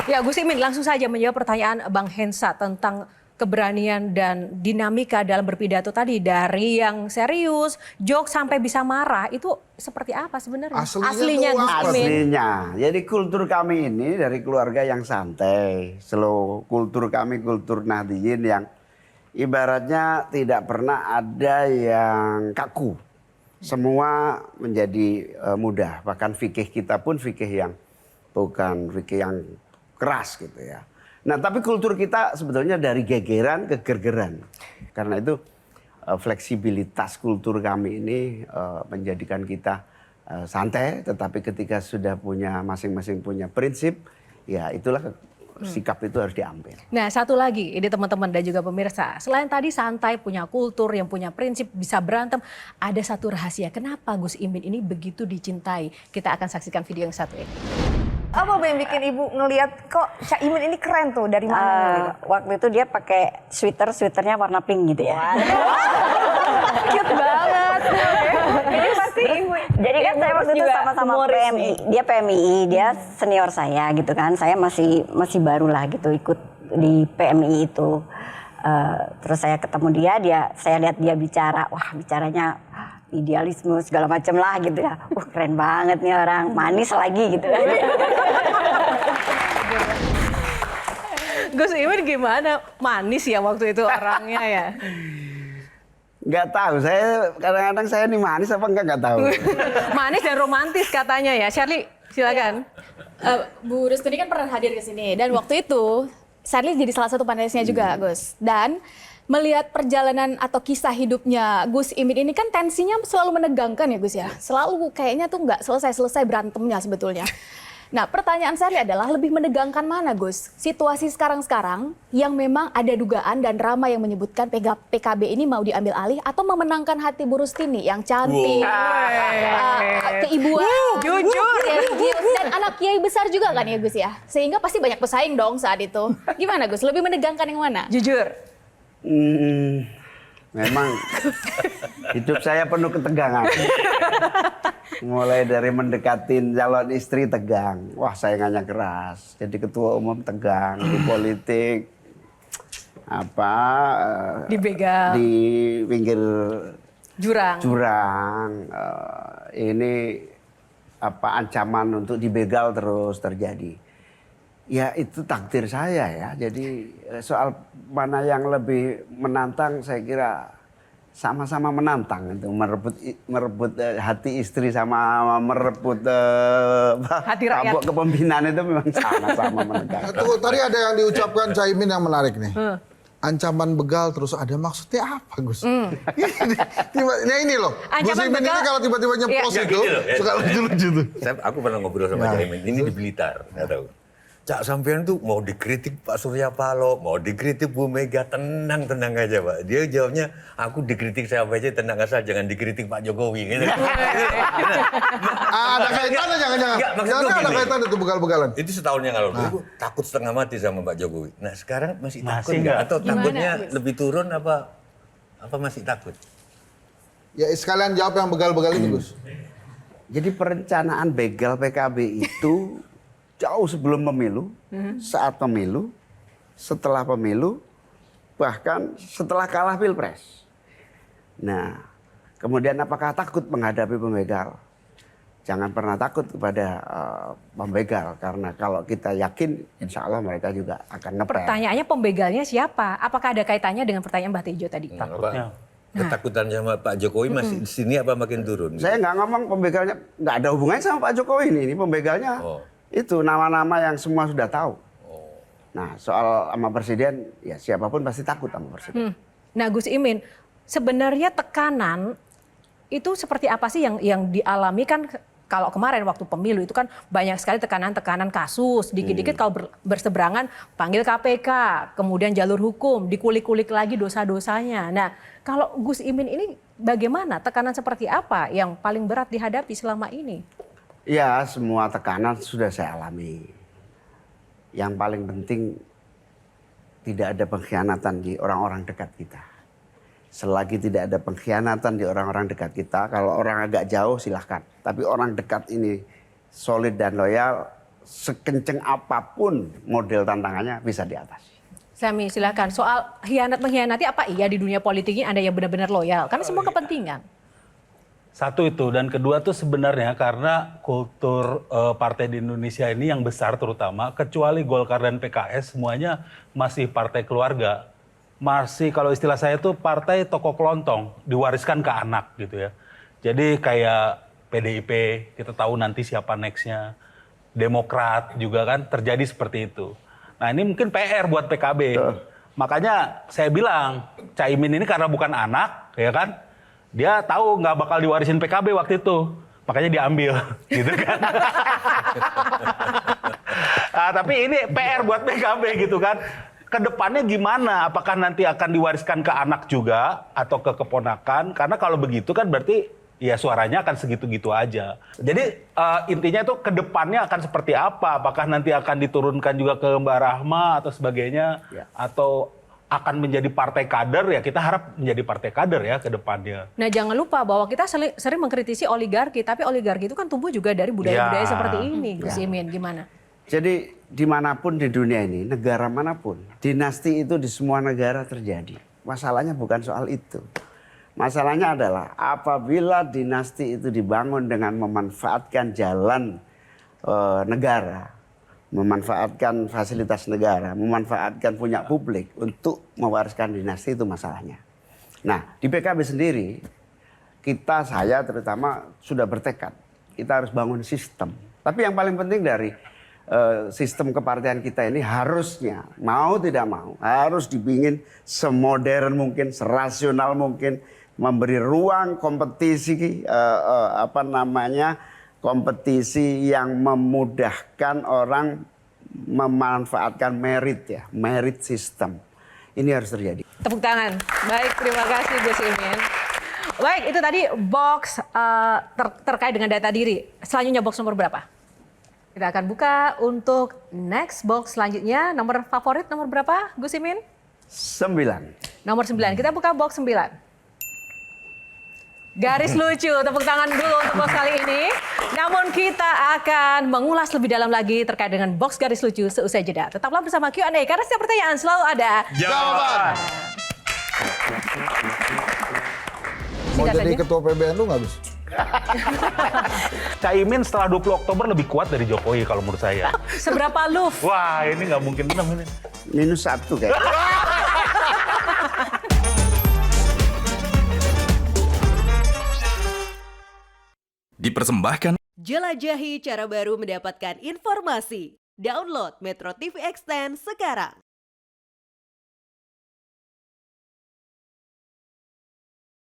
Ya, Gus Imin langsung saja menjawab pertanyaan Bang Hensa tentang keberanian dan dinamika dalam berpidato tadi, dari yang serius, joke sampai bisa marah, itu seperti apa sebenarnya? Aslinya tuh Gus apa? Imin. Aslinya, jadi kultur kami ini dari keluarga yang santai, slow. Kultur kami kultur Nahdliyin yang ibaratnya tidak pernah ada yang kaku. Semua menjadi mudah. Bahkan fikih kita pun fikih yang bukan fikih yang keras gitu ya. Nah, tapi kultur kita sebetulnya dari gegeran ke gergeran. Karena itu fleksibilitas kultur kami ini menjadikan kita santai, tetapi ketika sudah punya masing-masing punya prinsip, ya itulah sikap itu harus diambil. Nah, satu lagi, ini teman-teman dan juga pemirsa. Selain tadi santai, punya kultur, yang punya prinsip, bisa berantem, ada satu rahasia. Kenapa Gus Imin ini begitu dicintai? Kita akan saksikan video yang satu ini. Apa yang bikin ibu ngelihat kok Cak Imin ini keren tuh, dari mana? Waktu itu dia pakai sweaternya warna pink gitu ya. Cute banget. Ini pasti ibu. Jadi kan saya waktu itu sama-sama PMI, dia PMI, dia senior saya gitu kan. Saya masih baru lah gitu ikut di PMI itu. Terus saya ketemu saya lihat dia bicara, wah bicaranya idealisme segala macam lah gitu ya. Keren banget nih orang, manis lagi gitu kan. Gus Imin gimana? Manis ya waktu itu orangnya ya? Nggak tahu, saya kadang-kadang saya ini manis apa nggak tahu. Manis dan romantis katanya ya. Shirley, silakan. Bu Rustini kan pernah hadir ke sini dan waktu itu Shirley jadi salah satu panelisnya juga, Gus. Dan melihat perjalanan atau kisah hidupnya Gus Imin ini kan tensinya selalu menegangkan ya, Gus ya. Selalu kayaknya tuh nggak selesai-selesai berantemnya sebetulnya. Nah, pertanyaan saya adalah lebih menegangkan mana, Gus? Situasi sekarang-sekarang yang memang ada dugaan dan ramai yang menyebutkan PKB ini mau diambil alih atau memenangkan hati Bu Rustini yang cantik, keibuan, jujur, dan anak kiai besar juga kan ya, Gus ya? Sehingga pasti banyak pesaing dong saat itu. Gimana, Gus? Lebih menegangkan yang mana? Jujur. Memang hidup saya penuh ketegangan. Mulai dari mendekatin calon istri tegang. Wah, saingannya keras. Jadi ketua umum tegang. Di politik dibegal. Di pinggir jurang. Ini ancaman untuk dibegal terus terjadi. Ya itu takdir saya ya. Jadi soal mana yang lebih menantang, saya kira sama-sama menantang itu, merebut hati istri sama merebut hati rakyat. Kepemimpinan itu memang sama-sama menegangkan. Tuh, tadi ada yang diucapkan Cak Imin yang menarik nih. Ancaman begal terus ada, maksudnya apa, Gus? Nah ini loh, Gus Imin ini kalau tiba-tiba nyeplos itu suka lucu-lucu tuh. Aku pernah ngobrol sama Cak Imin, ini di Blitar, nggak tahu. Cak, sampean tuh mau dikritik Pak Surya Paloh, mau dikritik Bu Mega, tenang aja Pak. Dia jawabnya, aku dikritik siapa aja tenang asal jangan dikritik Pak Jokowi. Gitu. Ada kaitannya jangan-jangan? Jangan ada kaitan itu begal-begalan? Itu setahun yang lalu, aku takut setengah mati sama Pak Jokowi. Nah sekarang masih takut nggak? Atau takutnya lebih turun apa masih takut? Ya sekalian jawab yang begal-begal ini, Gus. Jadi perencanaan begal PKB itu jauh sebelum pemilu, saat pemilu, setelah pemilu, bahkan setelah kalah Pilpres. Nah, kemudian apakah takut menghadapi pembegal? Jangan pernah takut kepada pembegal, karena kalau kita yakin, insya Allah mereka juga akan ngepel. Pertanyaannya pembegalnya siapa? Apakah ada kaitannya dengan pertanyaan Mbak Tejo tadi? Takutnya. Ketakutan sama Pak Jokowi masih di sini apa makin turun? Saya nggak ngomong pembegalnya, nggak ada hubungannya sama Pak Jokowi ini pembegalnya. Itu nama-nama yang semua sudah tahu. Nah, soal sama presiden, ya siapapun pasti takut sama presiden. Nah, Gus Imin, sebenarnya tekanan itu seperti apa sih yang dialami kan? Kalau kemarin waktu pemilu itu kan banyak sekali tekanan-tekanan kasus, dikit-dikit kalau berseberangan panggil KPK, kemudian jalur hukum, dikulik-kulik lagi dosa-dosanya. Nah, kalau Gus Imin ini bagaimana? Tekanan seperti apa yang paling berat dihadapi selama ini? Ya, semua tekanan sudah saya alami. Yang paling penting tidak ada pengkhianatan di orang-orang dekat kita. Selagi tidak ada pengkhianatan di orang-orang dekat kita, kalau orang agak jauh silahkan. Tapi orang dekat ini solid dan loyal, sekenceng apapun model tantangannya bisa diatasi. Sami, silakan. Soal hianat mengkhianati, apa iya di dunia politik ini ada yang benar-benar loyal? Karena semua kepentingan. Satu itu, dan kedua tuh sebenarnya karena kultur partai di Indonesia ini yang besar terutama, kecuali Golkar dan PKS semuanya masih partai keluarga. Masih kalau istilah saya tuh partai toko kelontong, diwariskan ke anak gitu ya. Jadi kayak PDIP, kita tahu nanti siapa nextnya. Demokrat juga kan terjadi seperti itu. Nah ini mungkin PR buat PKB. Makanya saya bilang, Caimin ini karena bukan anak, ya kan? Dia tahu nggak bakal diwarisin PKB waktu itu, makanya diambil, gitu kan? Nah, tapi ini PR buat PKB gitu kan? Kedepannya gimana? Apakah nanti akan diwariskan ke anak juga atau ke keponakan? Karena kalau begitu kan berarti ya suaranya akan segitu-gitu aja. Jadi intinya itu kedepannya akan seperti apa? Apakah nanti akan diturunkan juga ke Mbak Rahma atau sebagainya? Ya. Atau akan menjadi partai kader, ya kita harap menjadi partai kader ya ke depannya. Nah jangan lupa bahwa kita sering mengkritisi oligarki, tapi oligarki itu kan tumbuh juga dari budaya-budaya Ya. seperti ini. Gus Imin, gimana? Jadi dimanapun di dunia ini, negara manapun, dinasti itu di semua negara terjadi. Masalahnya bukan soal itu. Masalahnya adalah apabila dinasti itu dibangun dengan memanfaatkan jalan negara, memanfaatkan fasilitas negara, memanfaatkan punya publik untuk mewariskan dinasti, itu masalahnya. Nah, di PKB sendiri, saya terutama sudah bertekad, kita harus bangun sistem. Tapi yang paling penting dari sistem kepartian kita ini harusnya, mau tidak mau, harus dibikin semodern mungkin, serasional mungkin, memberi ruang kompetisi, kompetisi yang memudahkan orang memanfaatkan merit ya, merit system. Ini harus terjadi. Tepuk tangan. Baik, terima kasih Gus Imin. Baik, itu tadi box terkait dengan data diri. Selanjutnya box nomor berapa? Kita akan buka untuk next box selanjutnya. Nomor favorit nomor berapa, Gus Imin? 9. Nomor 9. Kita buka box 9. Garis lucu, tepuk tangan dulu untuk box kali ini. Namun kita akan mengulas lebih dalam lagi terkait dengan box garis lucu seusai jeda. Tetaplah bersama Q&A karena setiap pertanyaan selalu ada Jawaban. Mau Singkat jadi saja. ketua PBNU nggak, Gus? Caimin setelah 20 Oktober lebih kuat dari Jokowi kalau menurut saya. Seberapa love? Wah ini nggak mungkin menang ini. -1 kayak. Dipersembahkan. Jelajahi cara baru mendapatkan informasi. Download Metro TV Extend sekarang.